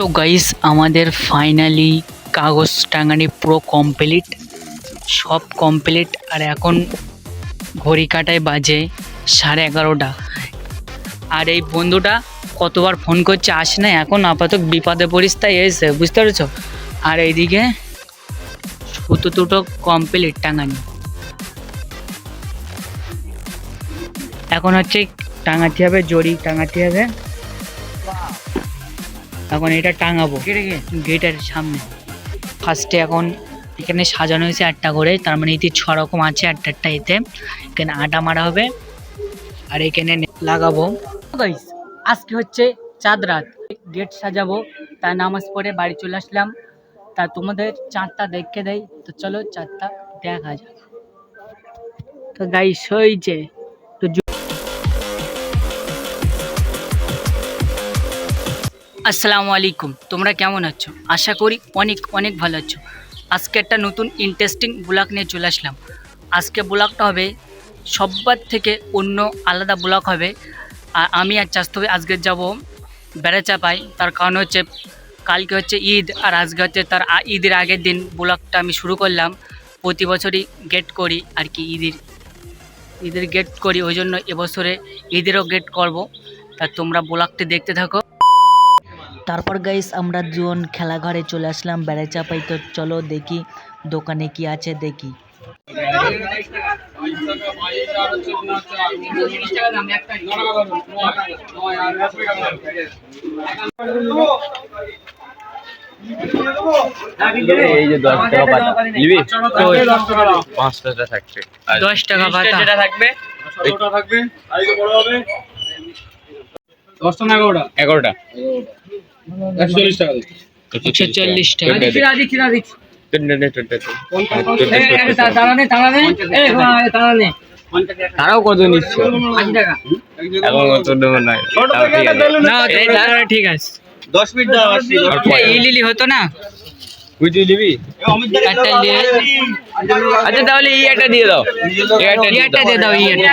তো গাইস আমাদের ফাইনালি কাগজ টাঙানি পুরো কমপ্লিট, সব কমপ্লিট। আর এখন ঘড়ি কাটায় বাজে 11:30। আর এই বন্ধুটা কতবার ফোন করছে আসে না, এখন আপাতত বিপদে পড়িস তাই এসে, বুঝতে পেরেছ। আর এইদিকে সুতো দুটো কমপ্লিট টাঙানি, এখন হচ্ছে টাঙাতে হবে, জড়ি টাঙাতে হবে। এখন এটা টাঙাবো গেটের সামনে। ফার্স্টে এখন এখানে সাজানো হয়েছে একটা করে, তার মানে এতে 6 রকম আছে, একটা এতে এখানে আটা মারা হবে আর এখানে লাগাবো। গাইস আজকে হচ্ছে চাঁদ রাত, গেট সাজাবো, তার নামাজ পড়ে বাড়ি চলে আসলাম। তা তোমাদের চাঁদটা দেখে দেয়, তো চলো চাঁদটা দেখা যাক। তো গাইস হয়েছে তো আসসালামু আলাইকুম, তোমরা কেমন আছো? আশা করি অনেক অনেক ভালো আছো। আজকে একটা নতুন ইন্টারেস্টিং ব্লগ নিয়ে চলে আসলাম। আজকে ব্লগটা হবে সবার থেকে অন্য আলাদা ব্লগ হবে। আর আমি আর চাস্তবে আজকে যাব বেড়াচাপাই, তার কারণ হচ্ছে কালকে হচ্ছে ঈদ, আর আজকে হচ্ছে তার ঈদের আগের দিন। ব্লগটা আমি শুরু করলাম, প্রতি বছরই গেট করি আর কি, ঈদের গেট করি, ওই জন্য এবছরে ঈদেরও গেট করব। তা তোমরা ব্লগটি দেখতে থাকো। তারপর গাইস আমরা দুজন খেলাঘরে চলে আসলাম বেড়াচাপাই। তো চলো দেখি দোকানে কি আছে দেখি। এই যে 10 টাকা পাতা নিবি? 5 টাকা থাকবে, 10 টাকা পাতা যেটা থাকবে 10টা থাকবে। আর এই বড় হবে 10টা না 11টা 140 টাকা দিচ্ছি। 140 টাকা। তারাও কত নিচ্ছে এখন? কত দেবো না, ঠিক আছে 10 মিনিট দাও। ইলিলি হতো না, বুঝলি নিবি? একটা নিয়ে। আচ্ছা তাহলে এই একটা দিয়ে দাও, ইয়েটা দিয়ে দাও, ইয়েটা।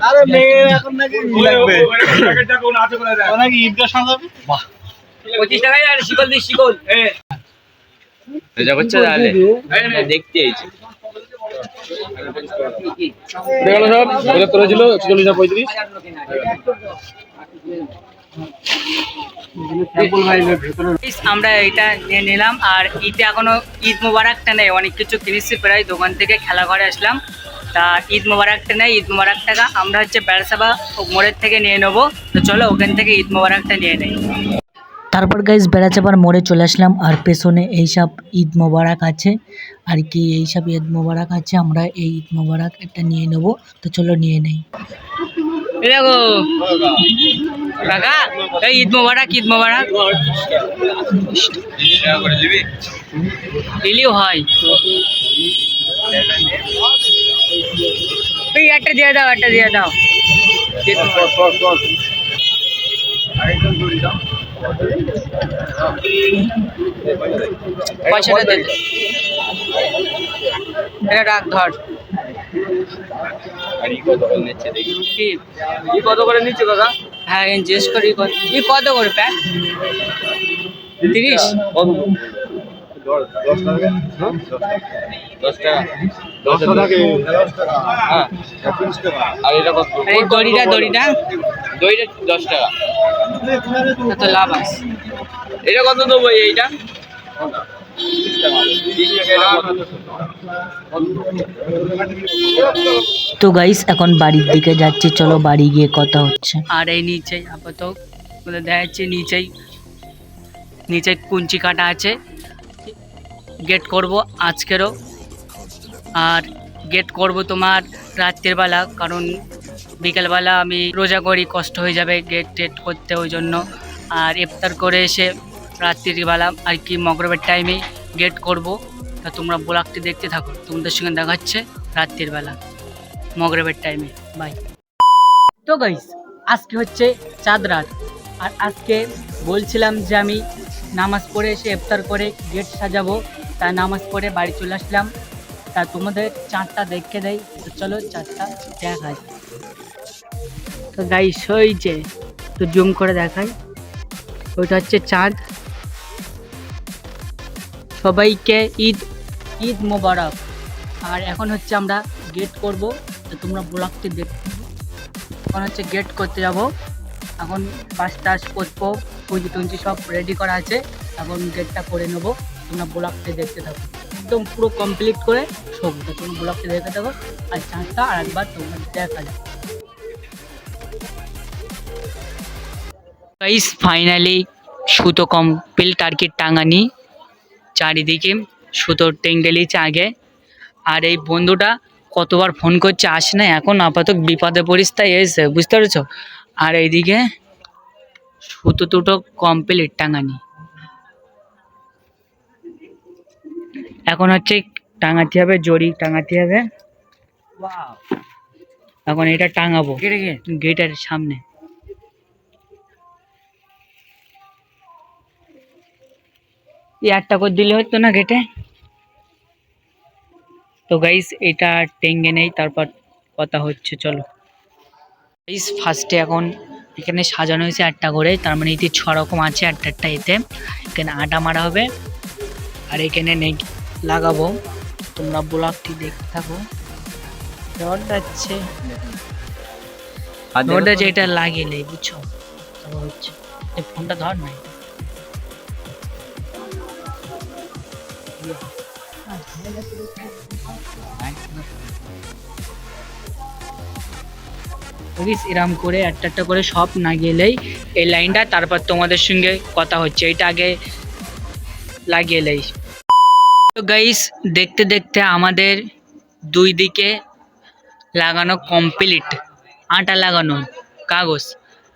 আরে মেয়ে এখন নাকি লাগবে প্যাকেটটা কোন আছে করে দাও নাকি ঈদগাহ সাজাবে। বাহ 25 টাকায় আর শিকল দি শিকল যা করছে তাহলে দেখতে আইছি। দেখো সব 75 ছিল 140 আর 35। আমরা এটা নিয়ে নিলাম। আর ঈদে এখনো ঈদ মোবারকটা নেই, অনেক কিছু কিনেছি প্রায় দোকান থেকে, খেলা ঘরে আসলাম। তা ঈদ মোবারকটা নেই, ঈদ মোবারক টাকা আমরা হচ্ছে বেড়াসাবা মোড়ের থেকে নিয়ে নেবো। তো চলো ওখান থেকে ঈদ মোবারকটা নিয়ে নেই। তারপর গাইস বেড়াচাপার মোড়ে চলে আসলাম, আর পেছনে এইসব ঈদ মোবারক আছে আর কি, এইসব ঈদ মোবারক আছে। আমরা এই ঈদ মোবারক একটা নিয়ে নেবো, তো চলো নিয়ে নেই। দেখো কাকা, এই ঈদ মোবারক, ঈদ মোবারক দিলেও হয়। একটা দিয়ে দাও, একটা দিয়ে দাও। পয়সাটা দে, এটা রাখ, ধর। কত করে নিচ্ছে দাদা? হ্যাঁ জিজ্ঞেস করি কত করে প্যাক? 30? 10 টাকা 10 টাকা হ্যাঁ। আর এটা কত? এই দড়িটা 10 টাকা। তো লাভ আছে। এটা কত দেবো? এইটা তো গাইস এখন বাড়ির দিকে যাচ্ছি, চলো বাড়ি গিয়ে কথা হচ্ছে। আর এই নিচেই আপাতত দেখা যাচ্ছে, নিচে কুঞ্চি কাটা আছে, গেট করব আজকেরও। আর গেট করব তোমার রাত্রের বেলা, কারণ বিকেলবেলা আমি রোজা করি, কষ্ট হয়ে যাবে গেট টেট করতে, ওই জন্য। আর ইফতার করে এসে রাত্রিবেলা আর কি মগরবের টাইমে গেট করব। তা তোমরা ব্লগটি দেখতে থাকো, তোমাদের সঙ্গে দেখা হচ্ছে রাত্রির বেলা মগরবের টাইমে। বাই। তো গাইস আজকে হচ্ছে চাঁদ রাত, আর আজকে বলছিলাম যে আমি নামাজ পড়ে এসে ইফতার করে গেট সাজাবো, তা নামাজ পড়ে বাড়ি চলে আসলাম। তা তোমাদের চাঁদটা দেখে দেয়, তো চলো চাঁদটা দেখা যায়। তো গাইস হয়েছে, তো জুম করে দেখাই। ওইটা হচ্ছে চাঁদ। সবাইকে ঈদ ঈদ মোবারক। আর এখন হচ্ছে আমরা গেট করব, তো তোমরা ব্লগটি দেখো। এখন হচ্ছে গেট করতে যাব, এখন পাঁচ টাস করবো, পুঁজি টুঞ্জি সব রেডি করা আছে, এখন গেটটা করে নেবো। তোমরা ব্লগটি দেখতে থাকো, একদম পুরো কমপ্লিট করে সব, তো তোমরা ব্লগটি দেখতে থাকো। আর চাঁদটা আর একবার তোমরা দেখা যাবে। গাইস ফাইনালি সুতো কমপ্লিট আর কি, টাঙানি চারিদিকে সুতো টেঙ্গেলিছে আগে। আর এই বন্ধুটা কতবার ফোন করছে, আসে না, এখন আপাতত বিপদে পড়িস তাই এসে, বুঝতে পেরেছো। আর এইদিকে সুতো টুটো কমপ্লিট টাঙানি, এখন হচ্ছে টাঙাতে হবে, জড়ি টাঙাতে হবে। এখন এটা টাঙাবো গেটের সামনে। এই একটা করে দিলে হতো না গেটে। তো গাইস এটা টেঙ্গে নেই, তারপর কথা হচ্ছে, চলো। গাইস ফার্স্টে এখন এখানে সাজানো হয়েছে একটা করে, তার মানে এতে 6 রকম আছে একটা একটা। এতে এখানে আটা মারা হবে আর এখানে নেক লাগাবো। তোমরা ব্লগটি দেখতে থাকো। রড যাচ্ছে, রড আছে, এটা লাগিয়ে নেই, বুঝছো। তারপর হচ্ছে এই ফোনটা ধর নাই। এরম করে একটা একটা করে সব না গেলেই এই লাইনটা, তারপর তোমাদের সঙ্গে কথা হচ্ছে, এটা আগে লাগিয়ে নেই। তো গাইস দেখতে দেখতে আমাদের দুই দিকে লাগানো কমপ্লিট, আটা লাগানো কাগজ।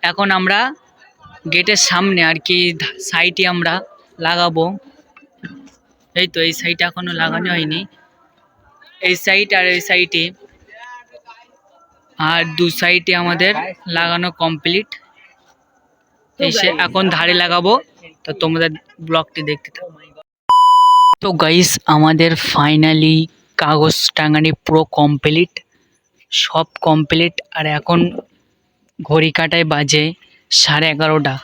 এখন আমরা গেটের সামনে আর কি সাইডে আমরা লাগাবো। এই তো এই সাইডে এখনো লাগানো হয়নি, এই সাইড আর এই সাইডে, আর দু সাইডে আমাদের লাগানো কমপ্লিট। এসে এখন ধারে লাগাবো, তো তোমাদের ব্লগটি দেখতে থাকো। তো গাইস আমাদের ফাইনালি কাগজ টাঙানি পুরো কমপ্লিট, সব কমপ্লিট। আর এখন ঘড়ি কাটায় বাজে 11:30।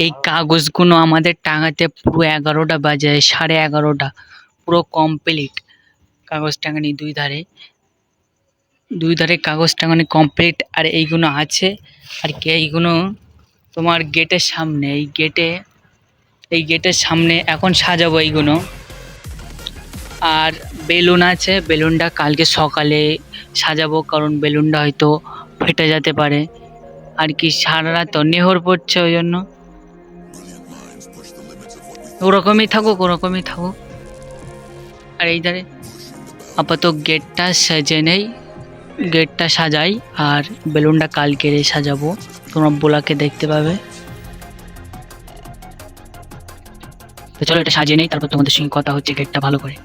এই কাগজগুলো আমাদের টাঙাতে পুরো 11টা বাজে, 11:30 পুরো কমপ্লিট। কাগজ টাঙানি দুই ধারে, দুই ধারে কাগজ টাঙানি কমপ্লিট। আর এইগুলো আছে আর কি, এইগুলো তোমার গেটের সামনে, এই গেটের সামনে এখন সাজাবো এইগুলো। আর বেলুন আছে, বেলুনটা কালকে সকালে সাজাবো, কারণ বেলুনটা হয়তো ফেটে যেতে পারে আর কি। সারা রাত তো নেহর পড়ছে, ওই জন্য ওরকমই থাকুক, ওরকমই থাকুক। আর এই ধারে আপাতত গেটটা সেজে নেই, গেটটা সাজাই, আর বেলুনটা কালকে সাজাবো, তোমরা বোলাকে দেখতে পাবে। তো চলো এটা সাজিয়ে নেই, তারপর তোমাদের সঙ্গে কথা হচ্ছে গেটটা ভালো করে।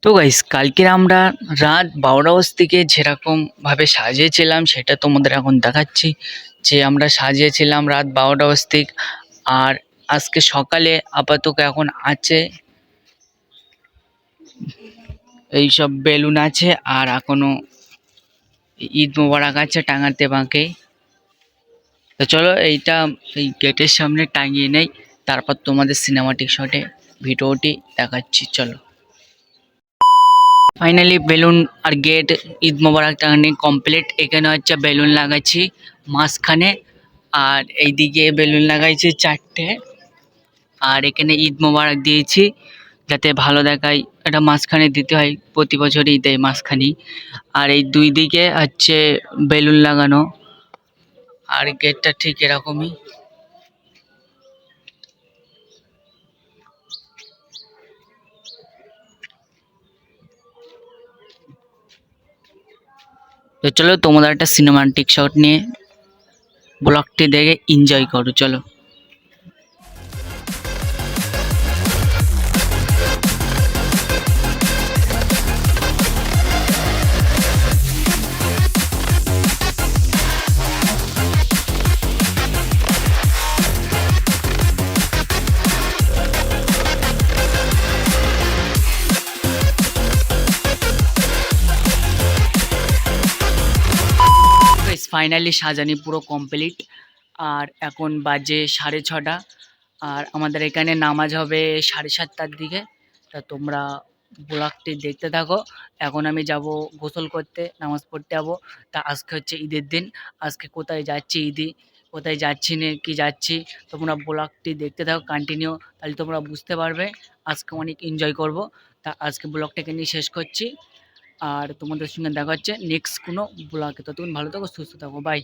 তো গাইস কালকে আমরা রাত 12টা থেকে যেরকমভাবে সাজিয়েছিলাম সেটা তোমাদের এখন দেখাচ্ছি, যে আমরা সাজিয়েছিলাম রাত 12টা থেকে। আর আজকে সকালে আপাতত এখন আছে এইসব বেলুন আছে, আর এখনো ঈদ মোবারক আছে টাঙাতে বাঁকে। তো চলো এইটা এই গেটের সামনে টাঙিয়ে নেই, তারপর তোমাদের সিনেমাটিক শটে ভিডিওটি দেখাচ্ছি, চলো। ফাইনালি বেলুন আর গেট ঈদ মোবারক টাঙানি কমপ্লিট। এখানে হচ্ছে বেলুন লাগাচ্ছি মাঝখানে, আর এইদিকে বেলুন লাগাইছি 4টে, আর এখানে ঈদ মোবারক দিয়েছি যাতে ভালো দেখায়, এটা মাঝখানে দিতে হয়, প্রতি বছরই দেয় মাঝখানে। আর এই দুই দিকে হচ্ছে বেলুন লাগানো, আর গেটটা ঠিক এরকমই। তো চলো তোমাদের একটা সিনেমাটিক শট নিয়ে ব্লগটি দেখে এনজয় করো, চলো। ফাইনালি সাজানি পুরো কমপ্লিট। আর এখন বাজে 6:30, আর আমাদের এখানে নামাজ হবে 7:30টার দিকে। তা তোমরা ব্লগটি দেখতে থাকো। এখন আমি যাব গোসল করতে, নামাজ পড়তে যাবো। তা আজকে হচ্ছে ঈদের দিন, আজকে কোথায় যাচ্ছি ঈদি, কোথায় যাচ্ছি না কি যাচ্ছি, তোমরা ব্লগটি দেখতে থাকো কন্টিনিউ, তাহলে তোমরা বুঝতে পারবে। আজকে অনেক এনজয় করব। তা আজকে ব্লগটাকে নিয়ে শেষ করছি, আর তোমাদের সঙ্গে দেখা হচ্ছে নেক্সট কোনো ব্লগে। ততক্ষণ ভালো থাকো, সুস্থ থাকো, বাই।